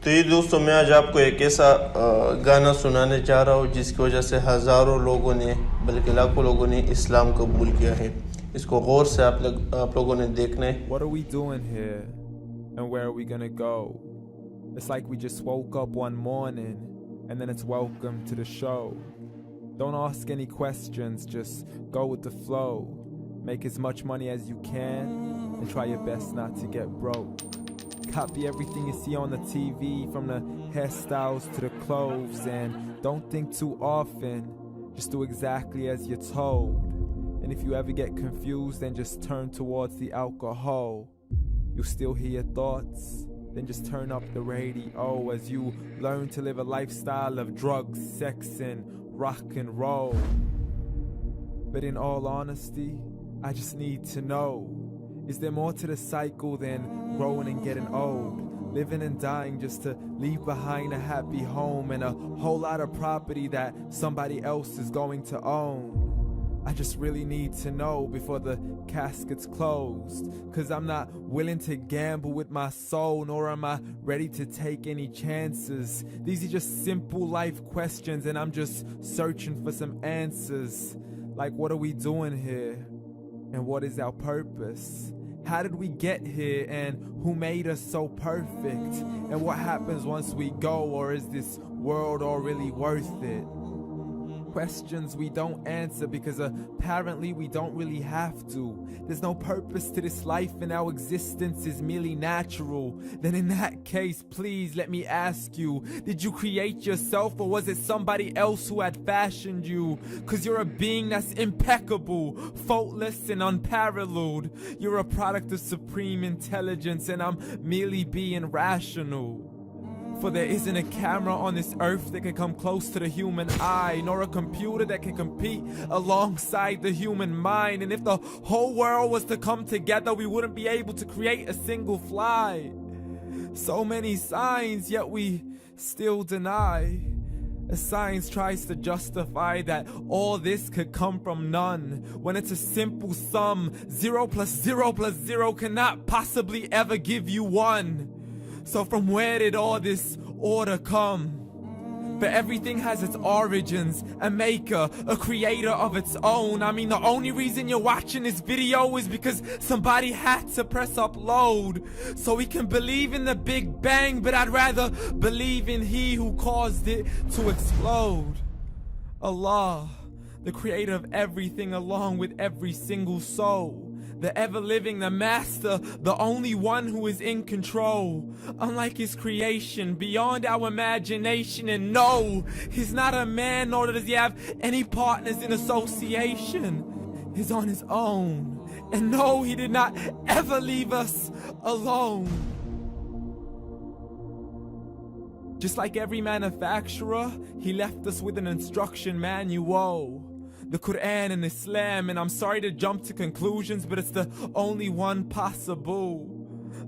تو یہ دوستوں میں آج آپ کو ایک ایسا گانا سنانے جا رہا ہوں جس کی وجہ سے ہزاروں لوگوں نے بلکہ لاکھوں لوگوں نے اسلام قبول کیا ہے. اس کو غور سے آپ لوگوں نے دیکھنا ہے. What are we doing here and where are we gonna go? It's like we just woke up one morning and then it's welcome to the show. Don't ask any questions, just go with the flow. Make as much money as you can and try your best not to get broke. Copy everything you see on the TV, from the hairstyles to the clothes, and don't think too often, just do exactly as you're told. And if you ever get confused, then just turn towards the alcohol. You still hear your thoughts, then just turn up the radio as you learn to live a lifestyle of drugs, sex, and rock and roll. But in all honesty, I just need to know, is there more to the cycle than growing and getting old? Living and dying just to leave behind a happy home and a whole lot of property that somebody else is going to own. I just really need to know before the casket's closed, 'cause I'm not willing to gamble with my soul, nor am I ready to take any chances. These are just simple life questions and I'm just searching for some answers. Like, what are we doing here? And what is our purpose? How did we get here and who made us so perfect? And what happens once we go, or is this world all really worth it? Questions we don't answer because apparently we don't really have to. There's no purpose to this life and our existence is merely natural. Then in that case, please let me ask you, did you create yourself or was it somebody else who had fashioned you? 'Cause you're a being that's impeccable, faultless and unparalleled. You're a product of supreme intelligence and I'm merely being rational. For there isn't a camera on this earth that can come close to the human eye, nor a computer that can compete alongside the human mind. And if the whole world was to come together, we wouldn't be able to create a single fly. So many signs, yet we still deny. As science tries to justify that all this could come from none, when it's a simple sum, 0 plus 0 plus 0 cannot possibly ever give you 1. So from where did all this order come? But everything has its origins, a maker, a creator of its own. I mean, the only reason you're watching this video is because somebody had to press upload. So we can believe in the Big Bang, but I'd rather believe in He who caused it to explode. Allah, the creator of everything along with every single soul. The ever-living, the master, the only one who is in control. Unlike his creation, beyond our imagination. And no, he's not a man, nor does he have any partners in association. He's on his own. And no, he did not ever leave us alone. Just like every manufacturer, he left us with an instruction manual. The Quran and Islam, and I'm sorry to jump to conclusions, but it's the only one possible.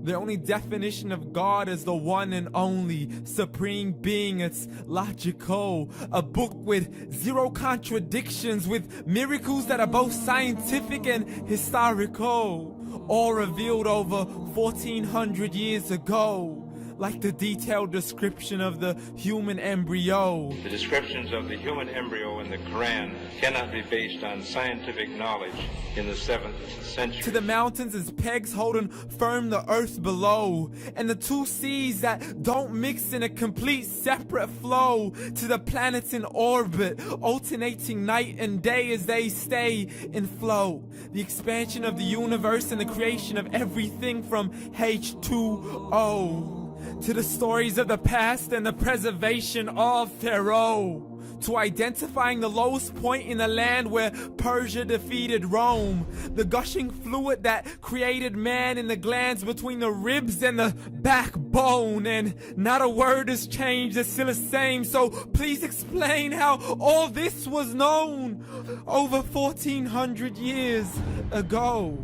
The only definition of God is the one and only supreme being. It's logical, a book with 0 contradictions, with miracles that are both scientific and historical, all revealed over 1400 years ago. Like the detailed description of the human embryo. The descriptions of the human embryo in the Quran cannot be based on scientific knowledge in the 7th century. To the mountains as pegs holding firm the earth below, and the 2 seas that don't mix in a complete separate flow. To the planets in orbit, alternating night and day as they stay in flow. The expansion of the universe and the creation of everything from H2O. To the stories of the past and the preservation of Pharaoh. To identifying the lowest point in the land where Persia defeated Rome. The gushing fluid that created man in the glands between the ribs and the backbone. And not a word has changed, it's still the same. So please explain how all this was known over 1400 years ago.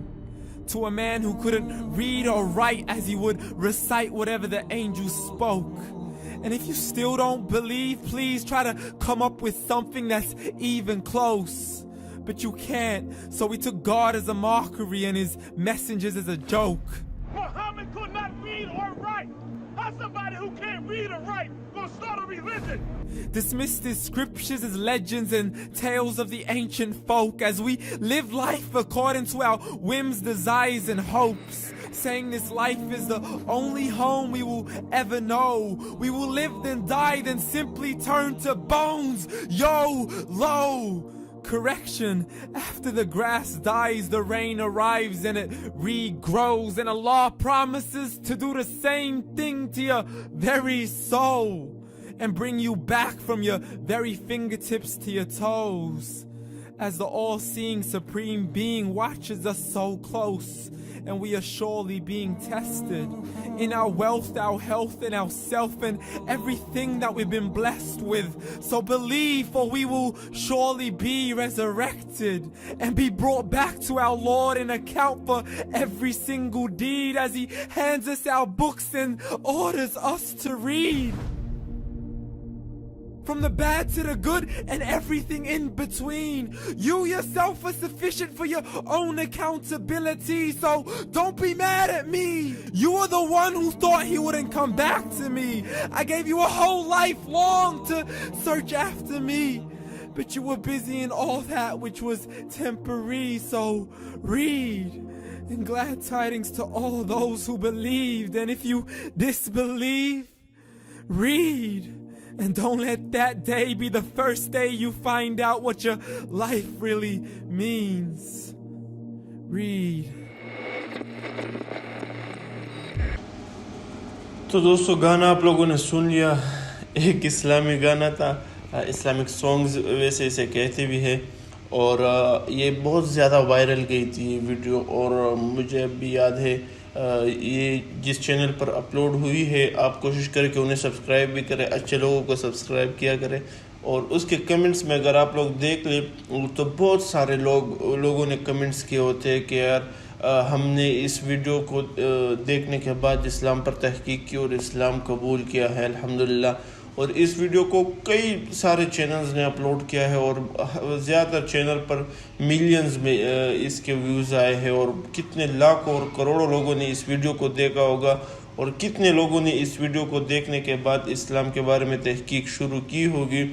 To a man who couldn't read or write as he would recite whatever the angels spoke. And if you still don't believe, please try to come up with something that's even close. But you can't, so we took God as a mockery and his messengers as a joke. Muhammad could not read or write. How somebody who can't read or write gonna start a religion? Dismissed as scriptures as legends and tales of the ancient folk as we live life according to our whims, desires, and hopes. Saying this life is the only home we will ever know. We will live then die then simply turn to bones. YOLO! Correction, after the grass dies, the rain arrives and it regrows, and Allah promises to do the same thing to your very soul and bring you back from your very fingertips to your toes, as the all-seeing supreme being watches us so close, and we are surely being tested in our wealth, our health, and our self, and everything that we've been blessed with. So believe, for we will surely be resurrected and be brought back to our Lord and account for every single deed as He hands us our books and orders us to read. From the bad to the good and everything in between. You yourself are sufficient for your own accountability, so don't be mad at me. You are the one who thought He wouldn't come back to me. I gave you a whole life long to search after me, but you were busy in all that which was temporary, so read. And glad tidings to all those who believed, and if you disbelieve, read. And don't let that day be the first day you find out what your life really means. Read. تو دوستو گانا آپ لوگوں نے سن لیا. ایک اسلامی گانا تھا, اسلامک سانگز ویسے اسے کہتے بھی ہے, اور یہ بہت زیادہ وائرل گئی تھی یہ ویڈیو, اور مجھے اب بھی یاد ہے یہ جس چینل پر اپلوڈ ہوئی ہے آپ کوشش کریں کہ انہیں سبسکرائب بھی کریں, اچھے لوگوں کو سبسکرائب کیا کریں. اور اس کے کمنٹس میں اگر آپ لوگ دیکھ لیں تو بہت سارے لوگوں نے کمنٹس کیے ہوتے ہیں کہ یار ہم نے اس ویڈیو کو دیکھنے کے بعد اسلام پر تحقیق کی اور اسلام قبول کیا ہے الحمدللہ. اور اس ویڈیو کو کئی سارے چینلز نے اپلوڈ کیا ہے, اور زیادہ تر چینل پر ملینز میں اس کے ویوز آئے ہیں, اور کتنے لاکھوں اور کروڑوں لوگوں نے اس ویڈیو کو دیکھا ہوگا, اور کتنے لوگوں نے اس ویڈیو کو دیکھنے کے بعد اسلام کے بارے میں تحقیق شروع کی ہوگی.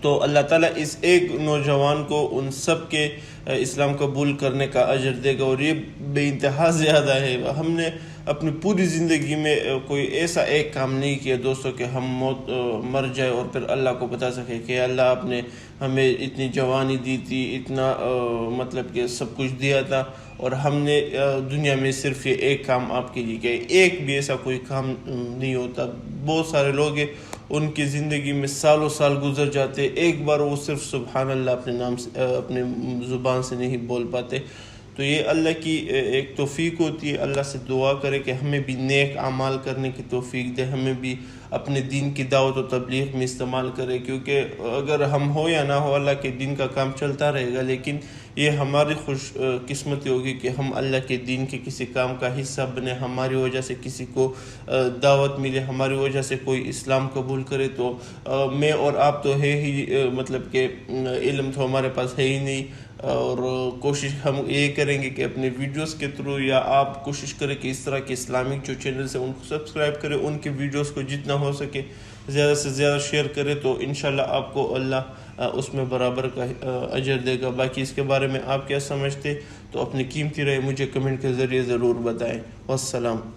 تو اللہ تعالیٰ اس ایک نوجوان کو ان سب کے اسلام قبول کرنے کا اجر دے گا, اور یہ بے انتہا زیادہ ہے. ہم نے اپنی پوری زندگی میں کوئی ایسا ایک کام نہیں کیا دوستوں کہ ہم مر جائے اور پھر اللہ کو بتا سکے کہ اللہ آپ نے ہمیں اتنی جوانی دی تھی, اتنا مطلب کہ سب کچھ دیا تھا, اور ہم نے دنیا میں صرف یہ ایک کام آپ کے لیے کیا. ایک بھی ایسا کوئی کام نہیں ہوتا. بہت سارے لوگ ہیں ان کی زندگی میں سالوں سال گزر جاتے, ایک بار وہ صرف سبحان اللہ اپنے نام سے اپنے زبان سے نہیں بول پاتے. تو یہ اللہ کی ایک توفیق ہوتی ہے. اللہ سے دعا کرے کہ ہمیں بھی نیک اعمال کرنے کی توفیق دے, ہمیں بھی اپنے دین کی دعوت و تبلیغ میں استعمال کرے, کیونکہ اگر ہم ہو یا نہ ہو اللہ کے دین کا کام چلتا رہے گا, لیکن یہ ہماری خوش قسمتی ہوگی کہ ہم اللہ کے دین کے کسی کام کا حصہ بنے, ہماری وجہ سے کسی کو دعوت ملے, ہماری وجہ سے کوئی اسلام قبول کرے. تو میں اور آپ تو ہے ہی, مطلب کہ علم تو ہمارے پاس ہے ہی نہیں, اور کوشش ہم یہ کریں گے کہ اپنے ویڈیوز کے تھرو, یا آپ کوشش کریں کہ اس طرح کے اسلامک جو چینلز ہیں ان کو سبسکرائب کریں, ان کے ویڈیوز کو جتنا ہو سکے زیادہ سے زیادہ شیئر کریں, تو انشاءاللہ آپ کو اللہ اس میں برابر کا اجر دے گا. باقی اس کے بارے میں آپ کیا سمجھتے تو اپنی قیمتی رائے مجھے کمنٹ کے ذریعے ضرور بتائیں. والسلام.